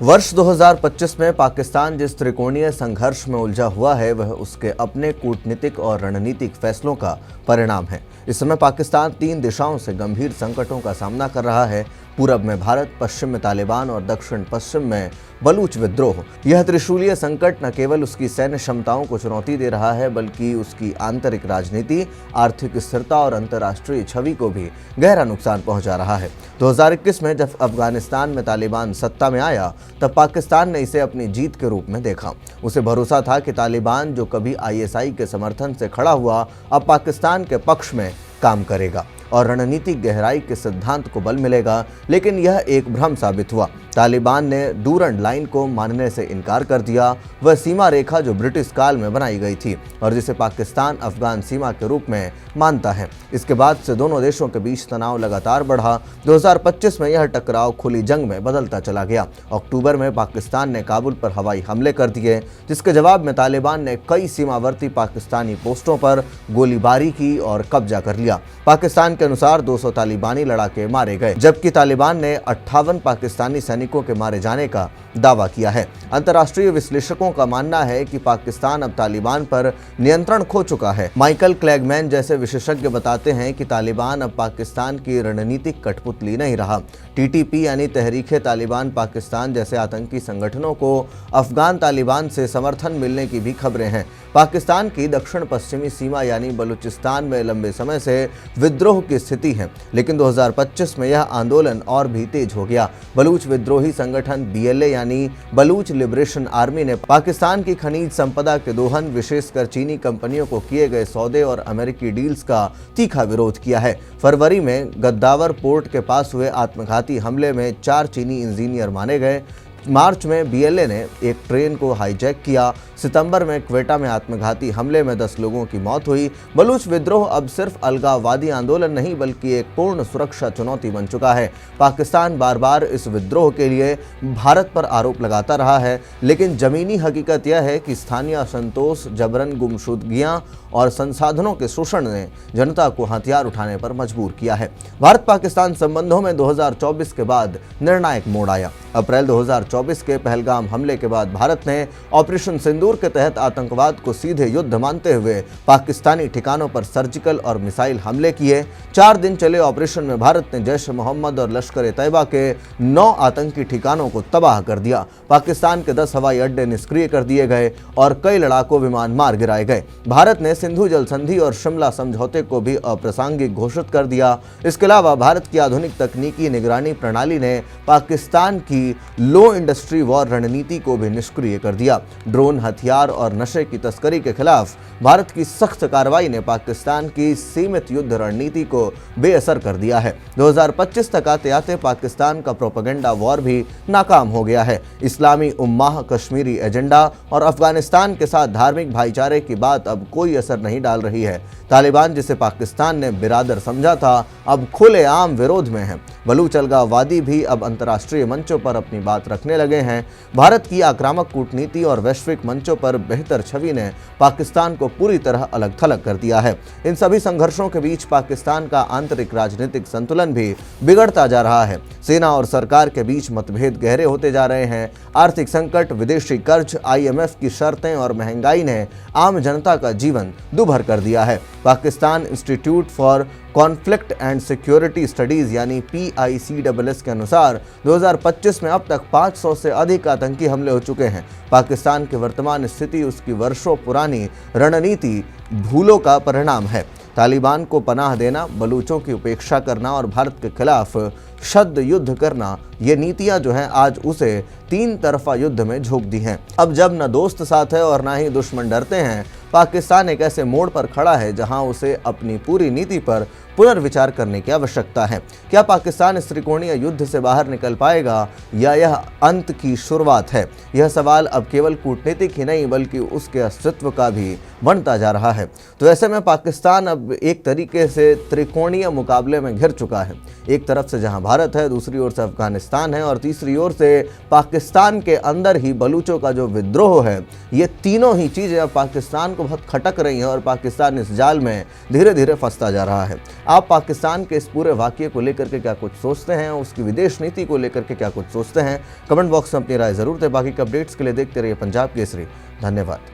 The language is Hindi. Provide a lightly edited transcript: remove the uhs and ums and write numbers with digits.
वर्ष 2025 में पाकिस्तान जिस त्रिकोणीय संघर्ष में उलझा हुआ है वह उसके अपने कूटनीतिक और रणनीतिक फैसलों का परिणाम है। इस समय पाकिस्तान 3 दिशाओं से गंभीर संकटों का सामना कर रहा है। पूरब में भारत, पश्चिम में तालिबान और दक्षिण पश्चिम में बलूच विद्रोह। यह त्रिशूलीय संकट न केवल उसकी सैन्य क्षमताओं को चुनौती दे रहा है बल्कि उसकी आंतरिक राजनीति, आर्थिक स्थिरता और अंतर्राष्ट्रीय छवि को भी गहरा नुकसान पहुंचा रहा है। 2021 में जब अफगानिस्तान में तालिबान सत्ता में आया तब पाकिस्तान ने इसे अपनी जीत के रूप में देखा। उसे भरोसा था कि तालिबान जो कभी आईएसआई के समर्थन से खड़ा हुआ अब पाकिस्तान के पक्ष में काम करेगा और रणनीतिक गहराई के सिद्धांत को बल मिलेगा, लेकिन यह एक भ्रम साबित हुआ। तालिबान ने डूरंड लाइन को मानने से इनकार कर दिया, वह सीमा रेखा जो ब्रिटिश काल में बनाई गई थी और जिसे पाकिस्तान अफगान सीमा के रूप में मानता है। इसके बाद से दोनों देशों के बीच तनाव लगातार बढ़ा। 2025 में यह टकराव खुली जंग में बदलता चला गया। अक्टूबर में पाकिस्तान ने काबुल पर हवाई हमले कर दिए, जिसके जवाब में तालिबान ने कई सीमावर्ती पाकिस्तानी पोस्टों पर गोलीबारी की और कब्जा कर लिया। पाकिस्तान के अनुसार 200 तालिबानी लड़ाके मारे गए, जबकि तालिबान ने 58 पाकिस्तानी सैनिकों के मारे जाने का दावा किया है। अंतर्राष्ट्रीय विश्लेषकों का मानना है कि पाकिस्तान अब तालिबान पर नियंत्रण खो चुका है। माइकल क्लैगमैन जैसे विशेषज्ञ बताते हैं कि तालिबान अब पाकिस्तान की रणनीतिक कठपुतली नहीं रहा। टीटीपी यानी तहरीक तालिबान पाकिस्तान जैसे आतंकी संगठनों को अफगान तालिबान से समर्थन मिलने की भी खबरें हैं। पाकिस्तान की दक्षिण पश्चिमी सीमा यानी बलूचिस्तान में लंबे समय से विद्रोह की स्थिति है, लेकिन 2025 में यह आंदोलन और भी तेज हो गया। बलूच विद्रोही संगठन बीएलए यानी बलूच लिबरेशन आर्मी ने पाकिस्तान की खनिज संपदा के दोहन, विशेषकर चीनी कंपनियों को किए गए सौदे और अमेरिकी डील्स का तीखा विरोध किया है। फरवरी में गद्दावर पोर्ट के पास हुए आत्मघाती हमले में 4 चीनी इंजीनियर मारे गए। मार्च में बीएलए ने एक ट्रेन को हाईजैक किया। सितंबर में क्वेटा में आत्मघाती हमले में 10 लोगों की मौत हुई। बलूच विद्रोह अब सिर्फ अलगाववादी आंदोलन नहीं बल्कि एक पूर्ण सुरक्षा चुनौती बन चुका है। पाकिस्तान बार बार इस विद्रोह के लिए भारत पर आरोप लगाता रहा है, लेकिन जमीनी हकीकत यह है कि स्थानीय असंतोष, जबरन गुमशुदगियां और संसाधनों के शोषण ने जनता को हथियार उठाने पर मजबूर किया है। भारत पाकिस्तान संबंधों में 2024 के बाद निर्णायक मोड़ आया। अप्रैल 2024 के पहलगाम हमले के बाद भारत ने ऑपरेशन सिंदूर के तहत आतंकवाद को सीधे युद्ध मानते हुए पाकिस्तानी ठिकानों पर सर्जिकल और मिसाइल हमले किए। 4 दिन चले ऑपरेशन में भारत ने जैश ए मोहम्मद और लश्कर ए तैयबा के 9 आतंकी ठिकानों को तबाह कर दिया। पाकिस्तान के 10 हवाई अड्डे निष्क्रिय कर दिए गए और कई लड़ाकू विमान मार गिराए गए। भारत ने सिंधु जल संधि और शिमला समझौते को भी अप्रासंगिक घोषित कर दिया। इसके अलावा भारत की आधुनिक तकनीकी निगरानी प्रणाली ने पाकिस्तान की लो इंडस्ट्री वॉर रणनीति को भी निष्क्रिय कर दिया। ड्रोन, हथियार और नशे की तस्करी के खिलाफ भारत की सख्त कार्रवाई ने पाकिस्तान की सीमित युद्ध रणनीति को बेअसर कर दिया है। 2025 तक आते आते पाकिस्तान का प्रोपेगेंडा वॉर भी नाकाम हो गया है। इस्लामी उम्माह, कश्मीरी एजेंडा और अफगानिस्तान के साथ धार्मिक भाईचारे की बात अब कोई असर नहीं डाल रही है। तालिबान, जिसे पाकिस्तान ने बिरादर समझा था, अब खुलेआम विरोध में है। बलूच अलगाववादी भी अब अंतर्राष्ट्रीय मंचों पर अपनी बात रखने लगे हैं। भारत की आक्रामक कूटनीति और वैश्विक मंचों पर बेहतर छवि ने पाकिस्तान को पूरी तरह अलग थलग कर दिया है। इन सभी संघर्षों के बीच पाकिस्तान का आंतरिक राजनीतिक संतुलन भी बिगड़ता जा रहा है। सेना और सरकार के बीच मतभेद गहरे होते जा रहे हैं। आर्थिक संकट, विदेशी कर्ज, आईएमएफ की शर्तें और महंगाई ने आम जनता का जीवन दुभर कर दिया है। Pakistan institute for conflict and security studies यानी PICSS के अनुसार 2025 में अब तक 500 से अधिक आतंकी हमले हो चुके हैं। पाकिस्तान की वर्तमान स्थिति उसकी वर्षों पुरानी रणनीति भूलों का परिणाम है। तालिबान को पनाह देना, बलूचों की उपेक्षा करना और भारत के खिलाफ शब्द युद्ध करना, ये नीतियां जो हैं आज उसे 3 तरफा युद्ध में झोंक दी हैं। अब जब न दोस्त साथ है और ना ही दुश्मन डरते हैं, पाकिस्तान एक ऐसे मोड़ पर खड़ा है जहां उसे अपनी पूरी नीति पर पुनर्विचार करने की आवश्यकता है। क्या पाकिस्तान इस त्रिकोणीय युद्ध से बाहर निकल पाएगा या यह अंत की शुरुआत है? यह सवाल अब केवल कूटनीतिक ही नहीं बल्कि उसके अस्तित्व का भी बनता जा रहा है। तो ऐसे में पाकिस्तान अब एक तरीके से त्रिकोणीय मुकाबले में घिर चुका है। एक तरफ से जहां भारत है, दूसरी ओर से अफगानिस्तान है और तीसरी ओर से पाकिस्तान के अंदर ही बलूचों का जो विद्रोह है। ये तीनों ही चीज़ें अब पाकिस्तान को बहुत खटक रही हैं और पाकिस्तान इस जाल में धीरे धीरे फंसता जा रहा है। आप पाकिस्तान के इस पूरे वाकये को लेकर के क्या कुछ सोचते हैं, उसकी विदेश नीति को लेकर के क्या कुछ सोचते हैं, कमेंट बॉक्स में अपनी राय जरूर दें। बाकी के अपडेट्स के लिए देखते रहिए पंजाब केसरी। धन्यवाद।